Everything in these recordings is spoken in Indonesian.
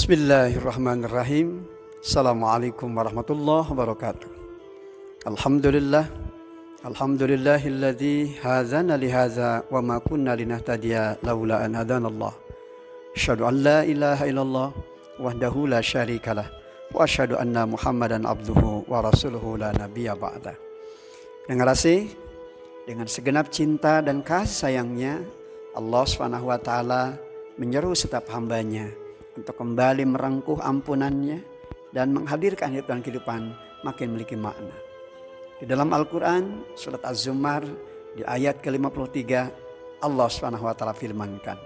Bismillahirrahmanirrahim. Assalamualaikum warahmatullahi wabarakatuh. Alhamdulillah. Alhamdulillahilladzi hadzana lihadza wa ma kunna linahtadiya laula an hadanallah. Asyhadu an la ilaha illallah wahdahu la syarikalah wa asyhadu anna Muhammadan abduhu wa rasuluhu la nabiyya ba'da. Dengan kasih, dengan segenap cinta dan kasih sayangnya, Allah Subhanahu wa taala menyeru setiap hambanya untuk kembali merengkuh ampunannya dan menghadirkan hidup dan kehidupan makin memiliki makna. Di dalam Al-Quran surat Az-Zumar di ayat ke-53 Allah Subhanahu wa taala firmankan,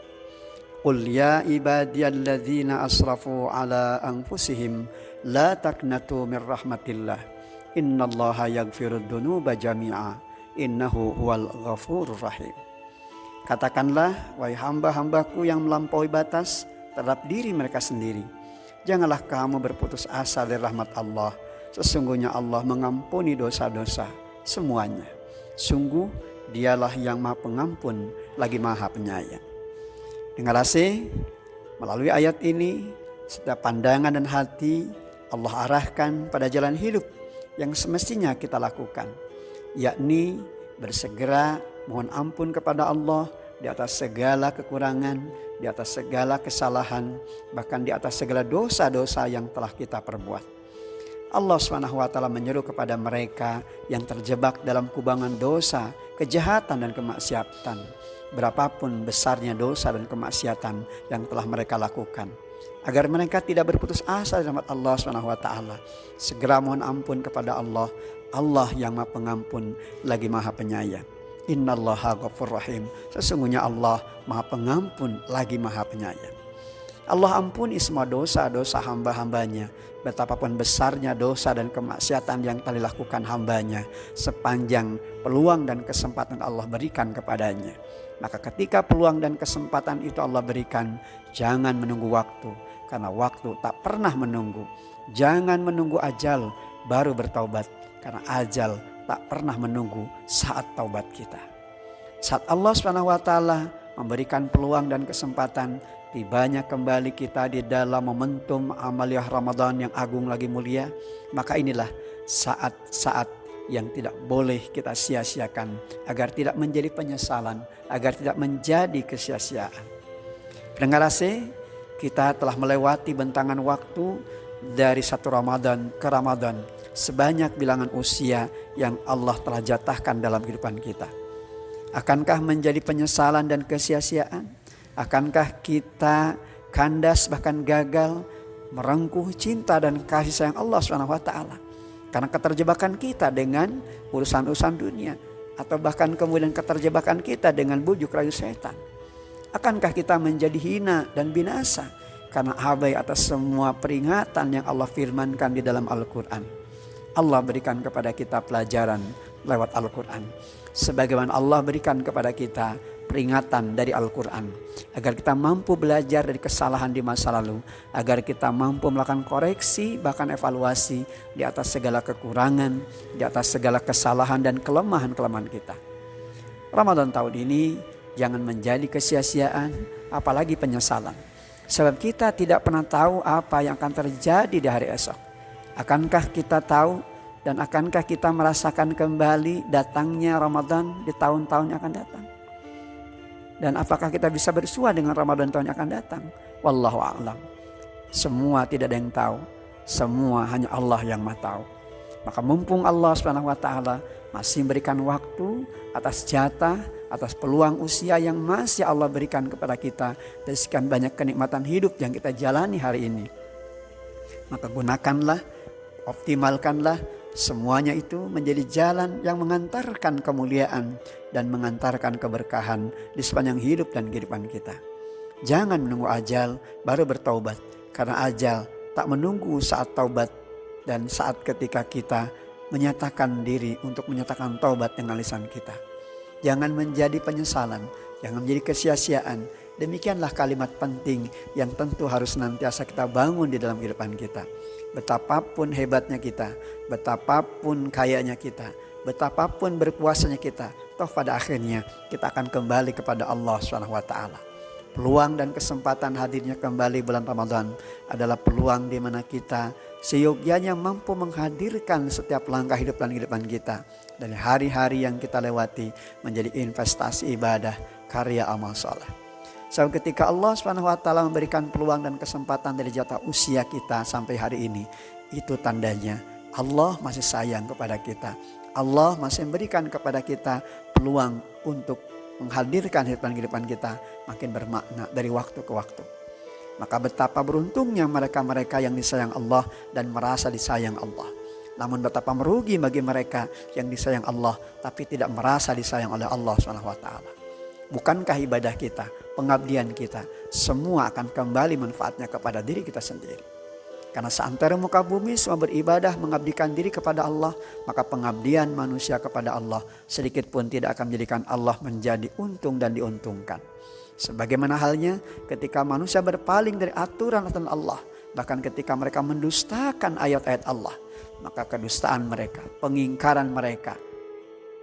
"Qul ya ibadiyalladzina asrafu ala anfusihim la taqnatu mir rahmatillah innallaha yaghfirud dzunuba jami'a innahu huwal ghafurur rahim." Katakanlah, wahai hamba-hambaku yang melampaui batas terhadap diri mereka sendiri, janganlah kamu berputus asa dari rahmat Allah. Sesungguhnya Allah mengampuni dosa-dosa semuanya. Sungguh dialah yang maha pengampun lagi maha penyayang. Dengan kasih, melalui ayat ini setiap pandangan dan hati Allah arahkan pada jalan hidup yang semestinya kita lakukan, yakni bersegera mohon ampun kepada Allah di atas segala kekurangan, di atas segala kesalahan, bahkan di atas segala dosa-dosa yang telah kita perbuat. Allah Subhanahu wa taala menyeru kepada mereka yang terjebak dalam kubangan dosa, kejahatan dan kemaksiatan, berapapun besarnya dosa dan kemaksiatan yang telah mereka lakukan, agar mereka tidak berputus asa dari rahmat Allah Subhanahu wa taala. Segera mohon ampun kepada Allah, Allah yang Maha Pengampun lagi Maha Penyayang. Innallaha ghafurur rahim. Sesungguhnya Allah Maha Pengampun lagi Maha Penyayang. Allah ampuni semua dosa-dosa hamba-hambanya, betapapun besarnya dosa dan kemaksiatan yang telah dilakukan hambanya, sepanjang peluang dan kesempatan Allah berikan kepadanya. Maka ketika peluang dan kesempatan itu Allah berikan, jangan menunggu waktu, karena waktu tak pernah menunggu. Jangan menunggu ajal baru bertaubat, karena ajal tak pernah menunggu saat taubat kita. Saat Allah Subhanahu wa taala memberikan peluang dan kesempatan, tibanya kembali kita di dalam momentum amaliyah Ramadan yang agung lagi mulia, maka inilah saat-saat yang tidak boleh kita sia-siakan agar tidak menjadi penyesalan, agar tidak menjadi kesia-siaan. Pendengar AC, kita telah melewati bentangan waktu dari satu Ramadan ke Ramadan, sebanyak bilangan usia yang Allah telah jatahkan dalam kehidupan kita. Akankah menjadi penyesalan dan kesia-siaan? Akankah kita kandas bahkan gagal merengkuh cinta dan kasih sayang Allah SWT karena keterjebakan kita dengan urusan-urusan dunia, atau bahkan kemudian keterjebakan kita dengan bujuk rayu setan? Akankah kita menjadi hina dan binasa karena abai atas semua peringatan yang Allah firmankan di dalam Al-Quran? Allah berikan kepada kita pelajaran lewat Al-Quran, sebagaimana Allah berikan kepada kita peringatan dari Al-Quran, agar kita mampu belajar dari kesalahan di masa lalu, agar kita mampu melakukan koreksi bahkan evaluasi di atas segala kekurangan, di atas segala kesalahan dan kelemahan-kelemahan kita. Ramadan tahun ini jangan menjadi kesia-siaan, apalagi penyesalan, sebab kita tidak pernah tahu apa yang akan terjadi di hari esok. Akankah kita tahu dan akankah kita merasakan kembali datangnya Ramadan di tahun-tahun yang akan datang? Dan apakah kita bisa bersua dengan Ramadan tahun yang akan datang? Wallahu a'lam. Semua tidak ada yang tahu. Semua hanya Allah yang Maha tahu. Maka mumpung Allah Subhanahu wa taala masih memberikan waktu atas jatah, atas peluang usia yang masih Allah berikan kepada kita, dan sekian banyak kenikmatan hidup yang kita jalani hari ini, maka gunakanlah, optimalkanlah semuanya itu menjadi jalan yang mengantarkan kemuliaan dan mengantarkan keberkahan di sepanjang hidup dan kehidupan kita. Jangan menunggu ajal baru bertaubat, karena ajal tak menunggu saat taubat dan saat ketika kita menyatakan diri untuk menyatakan taubat dengan lisan kita. Jangan menjadi penyesalan, jangan menjadi kesia-siaan. Demikianlah kalimat penting yang tentu harus senantiasa kita bangun di dalam kehidupan kita. Betapapun hebatnya kita, betapapun kayanya kita, betapapun berkuasanya kita, toh pada akhirnya kita akan kembali kepada Allah SWT. Peluang dan kesempatan hadirnya kembali bulan Ramadan adalah peluang di mana kita seyogyanya mampu menghadirkan setiap langkah hidup dan kehidupan kita dari hari-hari yang kita lewati menjadi investasi ibadah, karya amal saleh. So, ketika Allah SWT memberikan peluang dan kesempatan dari jatah usia kita sampai hari ini, itu tandanya Allah masih sayang kepada kita. Allah masih memberikan kepada kita peluang untuk menghadirkan kehidupan kita makin bermakna dari waktu ke waktu. Maka betapa beruntungnya mereka-mereka yang disayang Allah dan merasa disayang Allah. Namun betapa merugi bagi mereka yang disayang Allah tapi tidak merasa disayang oleh Allah SWT. Bukankah ibadah kita, pengabdian kita, semua akan kembali manfaatnya kepada diri kita sendiri. Karena seantero muka bumi semua beribadah mengabdikan diri kepada Allah, maka pengabdian manusia kepada Allah sedikit pun tidak akan menjadikan Allah menjadi untung dan diuntungkan. Sebagaimana halnya ketika manusia berpaling dari aturan Allah, bahkan ketika mereka mendustakan ayat-ayat Allah, maka kedustaan mereka, pengingkaran mereka,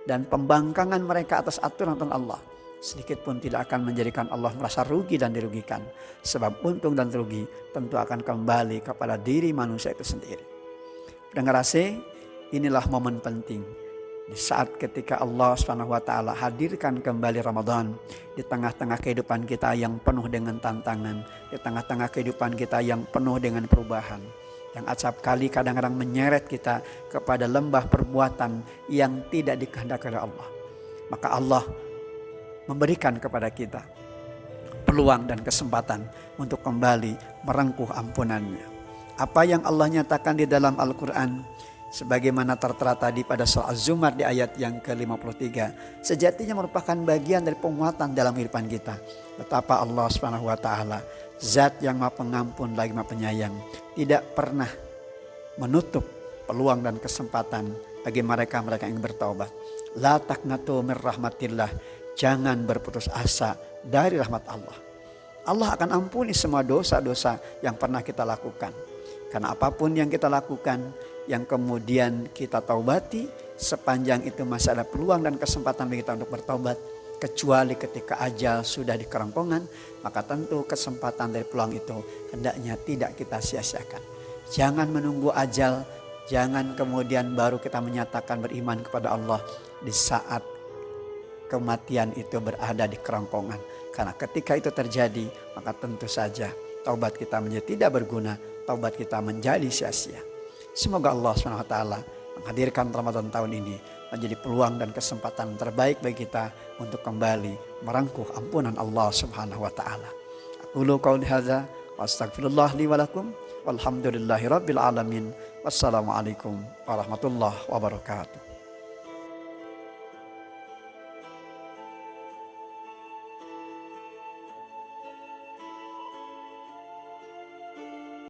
dan pembangkangan mereka atas aturan Allah sedikit pun tidak akan menjadikan Allah merasa rugi dan dirugikan. Sebab untung dan rugi tentu akan kembali kepada diri manusia itu sendiri. Pendengar AC, inilah momen penting di saat ketika Allah SWT hadirkan kembali Ramadan di tengah-tengah kehidupan kita yang penuh dengan tantangan, di tengah-tengah kehidupan kita yang penuh dengan perubahan, yang acap kali kadang-kadang menyeret kita kepada lembah perbuatan yang tidak dikehendaki oleh Allah. Maka Allah memberikan kepada kita peluang dan kesempatan untuk kembali merengkuh ampunannya. Apa yang Allah nyatakan di dalam Al-Quran, sebagaimana tertera tadi pada surah Az-Zumar di ayat yang ke-53, sejatinya merupakan bagian dari penguatan dalam kehidupan kita. Betapa Allah SWT, Zat yang Maha Pengampun lagi Maha Penyayang, tidak pernah menutup peluang dan kesempatan bagi mereka-mereka yang bertaubat. La taqnatu mir rahmatillah. Jangan berputus asa dari rahmat Allah. Allah akan ampuni semua dosa-dosa yang pernah kita lakukan. Karena apapun yang kita lakukan, yang kemudian kita taubati, sepanjang itu masih ada peluang dan kesempatan bagi kita untuk bertaubat. Kecuali ketika ajal sudah di kerongkongan, maka tentu kesempatan dari peluang itu hendaknya tidak kita sia-siakan. Jangan menunggu ajal, jangan kemudian baru kita menyatakan beriman kepada Allah di saat kematian itu berada di kerongkongan. Karena ketika itu terjadi, maka tentu saja taubat kita menjadi tidak berguna, taubat kita menjadi sia-sia. Semoga Allah SWT menghadirkan Ramadan tahun ini menjadi peluang dan kesempatan terbaik bagi kita untuk kembali merengkuh ampunan Allah SWT. Aqulu qauli hadza wa astaghfirullah li wa lakum walhamdulillahi rabbil alamin. Wassalamualaikum warahmatullahi wabarakatuh.